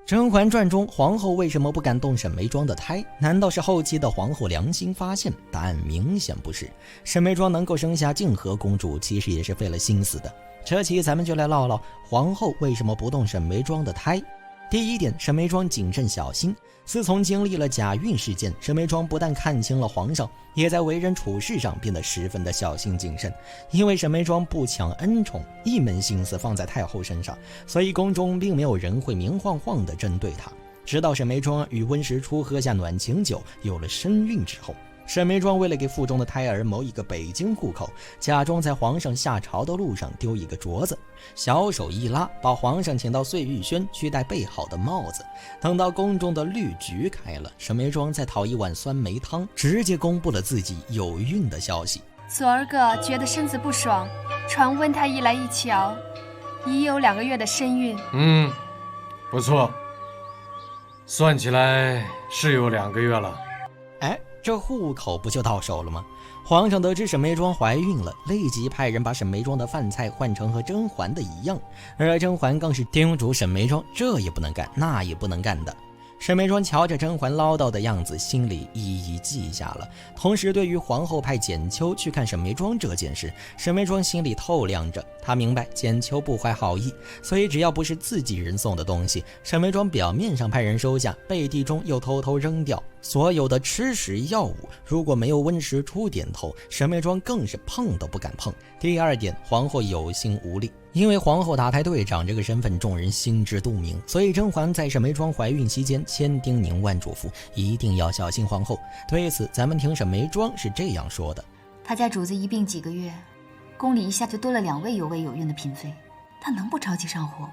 甄嬛传中，皇后为什么不敢动沈眉庄的胎？难道是后期的皇后良心发现？答案明显不是。沈眉庄能够生下静和公主，其实也是费了心思的。这期咱们就来唠唠皇后为什么不动沈眉庄的胎。第一点，沈眉庄谨慎小心。自从经历了假孕事件，沈眉庄不但看清了皇上，也在为人处事上变得十分的小心谨慎。因为沈眉庄不抢恩宠，一门心思放在太后身上，所以宫中并没有人会明晃晃地针对她。直到沈眉庄与温实初喝下暖情酒，有了身孕之后，沈眉庄为了给腹中的胎儿谋一个北京户口，假装在皇上下朝的路上丢一个镯子，小手一拉，把皇上请到碎玉轩去戴备好的帽子。等到宫中的绿菊开了，沈眉庄再讨一碗酸梅汤，直接公布了自己有孕的消息。昨儿个觉得身子不爽，传温太医来一瞧，已有2个月的身孕。不错，算起来是有2个月了。这户口不就到手了吗？皇上得知沈眉庄怀孕了，立即派人把沈眉庄的饭菜换成和甄嬛的一样，而甄嬛更是叮嘱沈眉庄这也不能干那也不能干的。沈眉庄瞧着甄嬛唠叨的样子，心里一一记下了。同时对于皇后派简秋去看沈眉庄这件事，沈眉庄心里透亮着，她明白简秋不怀好意，所以只要不是自己人送的东西，沈眉庄表面上派人收下，背地中又偷偷扔掉。所有的吃食药物，如果没有温实初点头，沈眉庄更是碰都不敢碰。第二点，皇后有心无力。因为皇后打胎队长这个身份众人心知肚明，所以甄嬛在沈眉庄怀孕期间千叮咛万嘱咐，一定要小心皇后。对此咱们听沈眉庄是这样说的：他家主子一病几个月，宫里一下就多了2位有位有孕的嫔妃，他能不着急上火吗？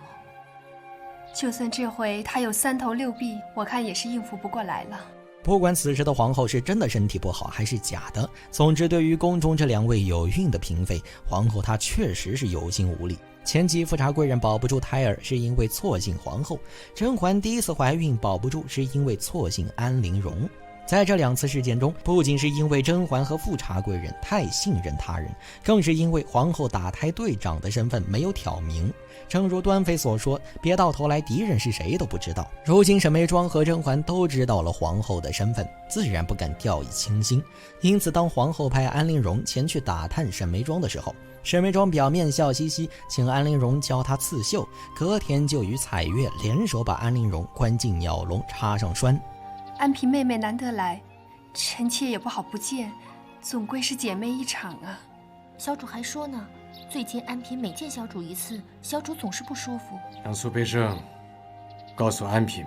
就算这回他有3头6臂，我看也是应付不过来了。不管此时的皇后是真的身体不好还是假的，总之对于宫中这2位有孕的嫔妃，皇后她确实是有心无力。前期富察贵人保不住胎儿是因为错信皇后，甄嬛第一次怀孕保不住是因为错信安陵容。在这2次事件中，不仅是因为甄嬛和富察贵人太信任他人，更是因为皇后打胎队长的身份没有挑明。正如端妃所说，别到头来敌人是谁都不知道。如今沈眉庄和甄嬛都知道了皇后的身份，自然不敢掉以轻心。因此当皇后派安陵容前去打探沈眉庄的时候，沈眉庄表面笑嘻嘻，请安陵容教她刺绣，隔天就与彩月联手把安陵容关进鸟笼，插上栓。安嫔妹妹难得来，臣妾也不好不见，总归是姐妹一场啊。小主还说呢，最近安嫔每见小主一次，小主总是不舒服。让苏培盛告诉安嫔，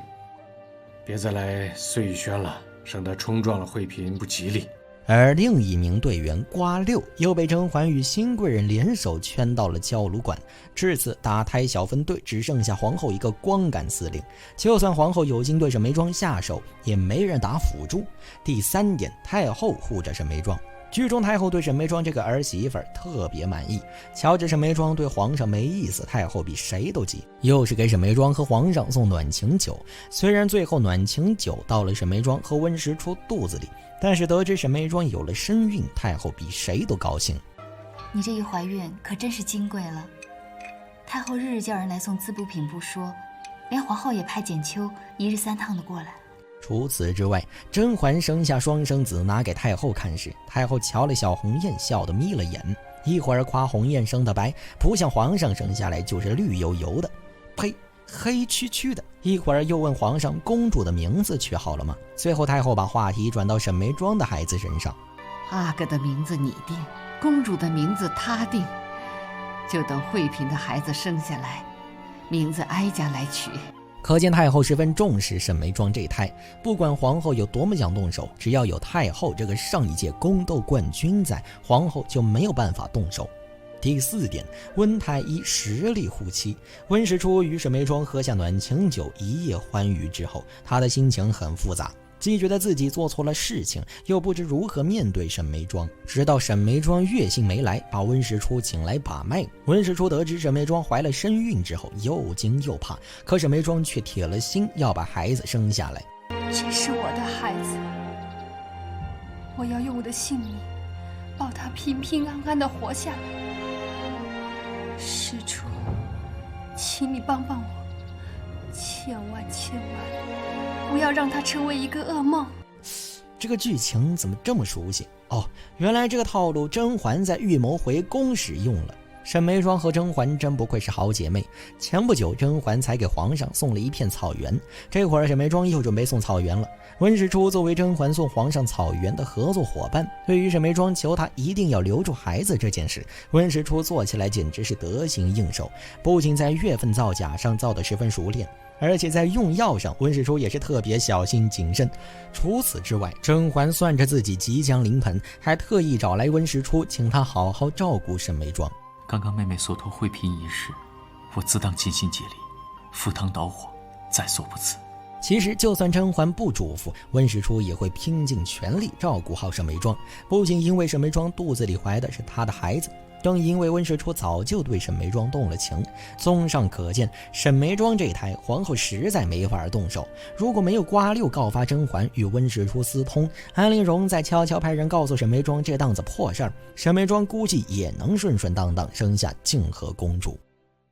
别再来碎玉轩了，省得冲撞了惠嫔不吉利。而另一名队员瓜六又被甄嬛与新贵人联手圈到了焦炉馆，至此打胎小分队只剩下皇后一个光杆司令，就算皇后有心对沈眉庄下手，也没人打辅助。第3点，太后护着沈眉庄。剧中太后对沈眉庄这个儿媳妇特别满意，瞧着沈眉庄对皇上没意思，太后比谁都急，又是给沈眉庄和皇上送暖情酒。虽然最后暖情酒到了沈眉庄和温实初肚子里，但是得知沈眉庄有了身孕，太后比谁都高兴。你这一怀孕可真是金贵了。太后日日叫人来送滋补品不说，连皇后也派简秋1日3趟的过来。除此之外，甄嬛生下双生子拿给太后看时，太后瞧了小红艳，笑得眯了眼，一会儿夸红艳生得白，不像皇上生下来就是绿油油的，呸，黑黢黢的。一会儿又问皇上公主的名字取好了吗？最后太后把话题转到沈眉庄的孩子身上。阿哥的名字你定，公主的名字他定，就等惠嫔的孩子生下来，名字挨家来取。可见太后十分重视沈眉庄这胎，不管皇后有多么想动手，只要有太后这个上一届宫斗冠军在，皇后就没有办法动手。第4点，温太医实力护妻。温实初与沈眉庄喝下暖情酒，一夜欢愉之后，他的心情很复杂，既觉得自己做错了事情，又不知如何面对沈眉庄。直到沈眉庄月经没来，把温实初请来把脉。温实初得知沈眉庄怀了身孕之后，又惊又怕，可沈眉庄却铁了心要把孩子生下来。这是我的孩子，我要用我的性命保他平平安安地活下来。施主，请你帮帮我，千万千万不要让它成为一个噩梦。这个剧情怎么这么熟悉？哦，原来这个套路甄嬛在预谋回宫时用了。沈眉庄和甄嬛真不愧是好姐妹。前不久，甄嬛才给皇上送了一片草原，这会儿沈眉庄又准备送草原了。温实初作为甄嬛送皇上草原的合作伙伴，对于沈眉庄求她一定要留住孩子这件事，温实初做起来简直是得心应手。不仅在月份造假上造得十分熟练，而且在用药上，温实初也是特别小心谨慎。除此之外，甄嬛算着自己即将临盆，还特意找来温实初，请他好好照顾沈眉庄。刚刚妹妹所托惠嫔一事，我自当尽心竭力，赴汤蹈火，在所不辞。其实就算甄嬛不嘱咐，温实初也会拼尽全力照顾好沈眉庄。不仅因为沈眉庄肚子里怀的是他的孩子，更因为温实初早就对沈眉庄动了情。综上可见，沈眉庄这台皇后实在没法动手。如果没有瓜六告发甄嬛与温实初私通，安陵容再悄悄派人告诉沈眉庄这档子破事儿，沈眉庄估计也能顺顺当当生下静和公主。